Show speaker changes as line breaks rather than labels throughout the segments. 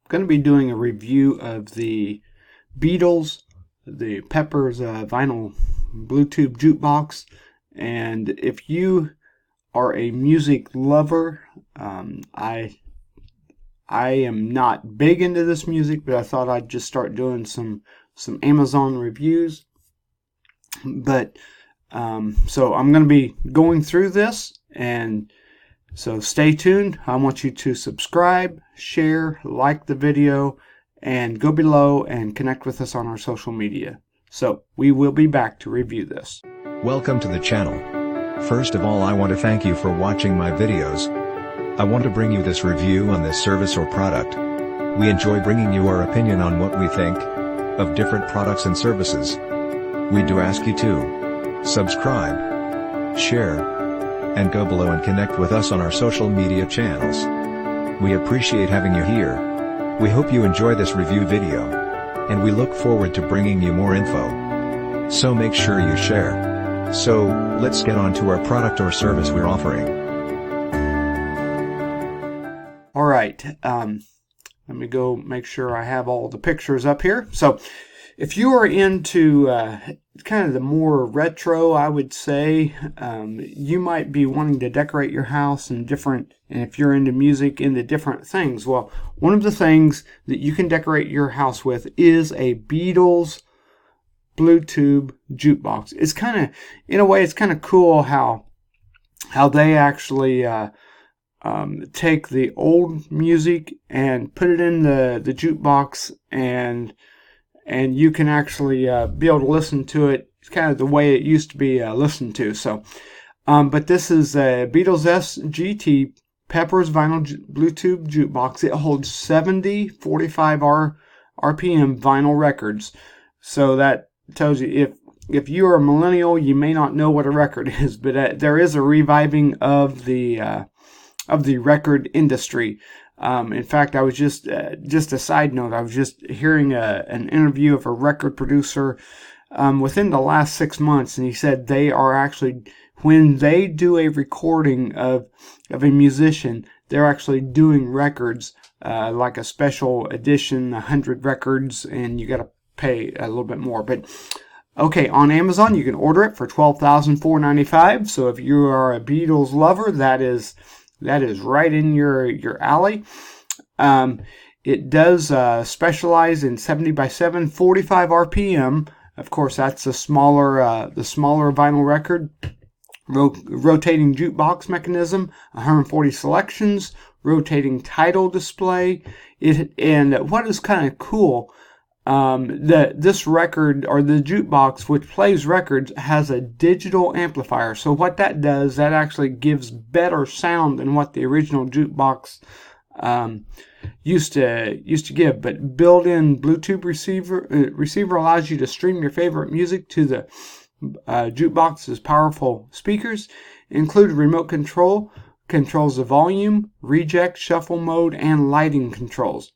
going to be doing a review of the Beatles, the Peppers vinyl Bluetooth jukebox. And if you are a music lover, I am not big into this music, but I thought I'd just start doing some Amazon reviews. But so I'm going to be going through this, and so stay tuned. I want you to subscribe, share, like the video, and go below and connect with us on our social media. So we will be back to review this.
Welcome to the channel. First of all, I want to thank you for watching my videos. I want to bring you this review on this service or product. We enjoy bringing you our opinion on what we think of different products and services. We do ask you to subscribe, share, and go below and connect with us on our social media channels. We appreciate having you here. We hope you enjoy this review video, and we look forward to bringing you more info. So make sure you share. So, let's get on to our product or service we're offering.
Alright, let me go make sure I have all the pictures up here. So, if you are into kind of the more retro, I would say, you might be wanting to decorate your house and if you're into music, into different things. Well, one of the things that you can decorate your house with is a Beatles Bluetooth jukebox. It's kind of, in a way, it's kind of cool how they actually take the old music and put it in the jukebox, and you can actually be able to listen to it. It's kind of the way it used to be listened to. So, but this is a Beatles SGT Peppers vinyl Bluetooth jukebox. It holds 70 45 RPM vinyl records. So that tells you if you are a millennial, you may not know what a record is, but there is a reviving of the record industry. In fact, I was just a side note, I was just hearing an interview of a record producer within the last 6 months, and he said they are actually, when they do a recording of a musician, they're actually doing records like a special edition, 100 records, and you got to pay a little bit more. But okay, on Amazon you can order it for $12,495. So if you are a Beatles lover, that is right in your alley. It does specialize in 70 by 7, 45 RPM. Of course, that's the smaller vinyl record. Rotating jukebox mechanism, 140 selections, rotating title display. And what is kind of cool, this record, or the jukebox which plays records, has a digital amplifier. So what that does, that actually gives better sound than what the original jukebox used to give. But built-in Bluetooth receiver allows you to stream your favorite music to the jukebox's powerful speakers. Include remote controls the volume, reject, shuffle mode, and lighting controls.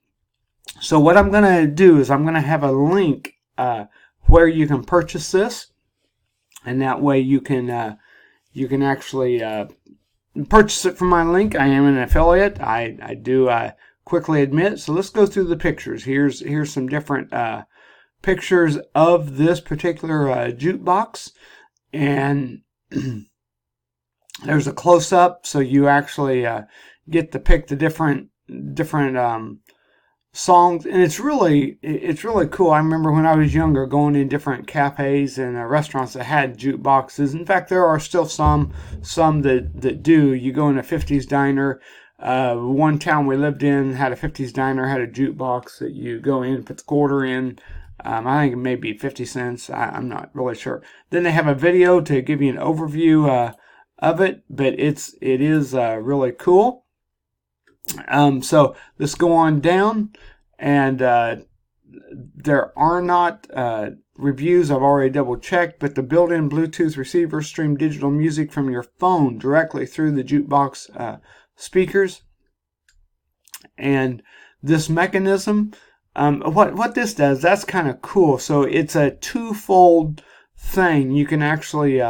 So what I'm going to do is I'm going to have a link where you can purchase this, and that way you can actually purchase it from my link. I am an affiliate. I do quickly admit. So let's go through the pictures. Here's some different pictures of this particular jukebox, and there's a close-up, so you actually get to pick the different songs, and it's really cool. I remember when I was younger going in different cafes and restaurants that had jukeboxes. In fact, there are still some that do. You go in a 50s diner. One town we lived in had a 50s diner, had a jukebox that you go in, put the quarter in. I think it may be 50 cents. I'm not really sure. Then they have a video to give you an overview of it, but it is really cool. So let's go on down, and there are not reviews. I've already double checked, but the built-in Bluetooth receiver stream digital music from your phone directly through the jukebox speakers. And this mechanism, what this does, that's kind of cool. So it's a twofold thing. You can actually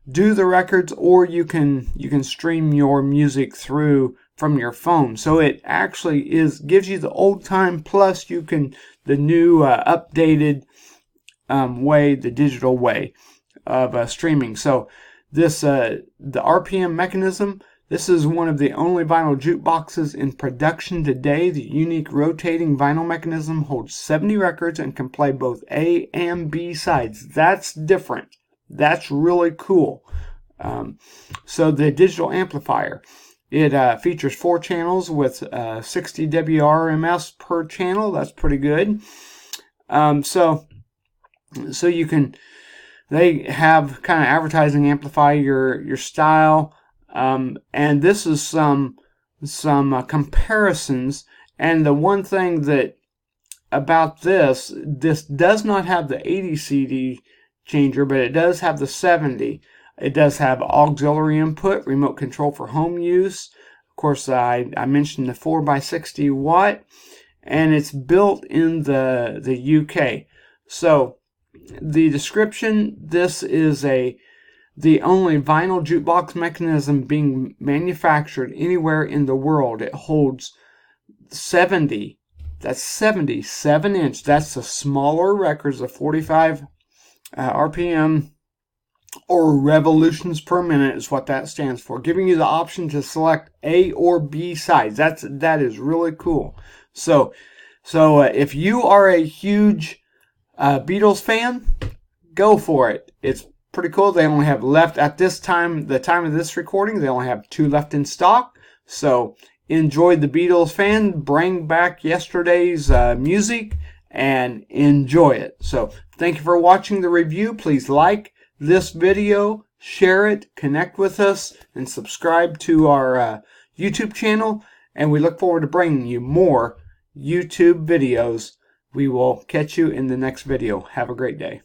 do the records, or you can stream your music through from your phone. So it actually gives you the old time plus the new updated way, the digital way of streaming. So this the RPM mechanism. This is one of the only vinyl jukeboxes in production today. The unique rotating vinyl mechanism holds 70 records and can play both A and B sides. That's different. That's really cool. So the digital amplifier. It features 4 channels with 60 WRMS per channel. That's pretty good. So you can, they have kind of advertising amplify your style. And this is some comparisons. And the one thing that about this does not have the 80 CD changer, but it does have the 70. It does have auxiliary input, remote control for home use. Of course, I mentioned the 4x60 watt, and it's built in the UK. So the description: this is the only vinyl jukebox mechanism being manufactured anywhere in the world. It holds 70. That's 7-inch. That's the smaller records of 45 RPM. Or revolutions per minute is what that stands for, giving you the option to select A or B sides. That is really cool. So if you are a huge Beatles fan, go for it. It's pretty cool. They only have left at this time, the time of this recording, they only have 2 left in stock. So enjoy the Beatles fan. Bring back yesterday's music and enjoy it. So thank you for watching the review. Please like this video, share it, connect with us, and subscribe to our YouTube channel. And we look forward to bringing you more YouTube videos. We will catch you in the next video. Have a great day.